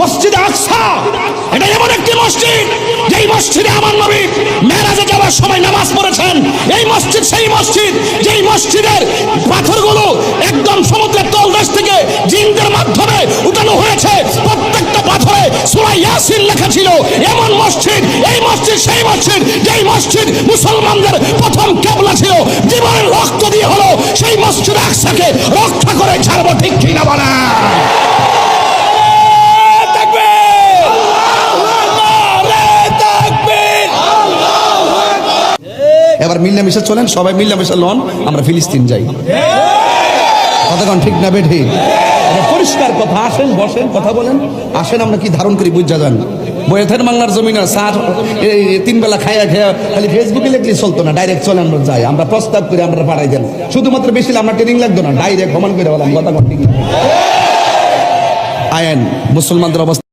মসজিদে আকসা এটা এমন একটি মসজিদ যেই মসজিদে আমার নবী মেরাজে যাওয়ার সময় নামাজ পড়েছেন। এই মসজিদ সেই মসজিদ যেই মসজিদের পাথরগুলো একদম সমুদ্রের তলদেশ থেকে জিনদের মাধ্যমে উঠানো হয়েছে। প্রত্যেকটা পাথরে সূরা ইয়াসিন লেখা ছিল। এমন মসজিদ, এই মসজিদ সেই মসজিদ যেই মসজিদ মুসলমানদের প্রথম কিবলা ছিল। জীবনের রক্ত দিয়ে হলো সেই মসজিদ আকসাকে রক্ষা করে ছাড়বো, ঠিক কি না বলা? এবার মিল্লামিশা চলেন, সবাই মিল্লামিশা লন, আমরা ফিলিস্তিন যাই। কতক্ষণ ঠিক না বেঠি? পরিষ্কার কথা। আসেন, বসেন, কথা বলেন। আসেন, আমরা কি ধারণ করি বুঝা যান। বয়েথের বাংলার জমিন স্যার তিন বেলা খাইয়া খেয়া খালি ফেসবুকে লিখলে চলতো না, ডাইরেক্ট চলে আমরা যাই। আমরা প্রস্তাব করে আমরা পাঠাই দেন, শুধুমাত্র বেশি আমরা ট্রেনিং লাগতো না, ডাইরেক্ট ভ্রমণ করে বললাম। কথা ঠিক আইন মুসলমানদের অবস্থা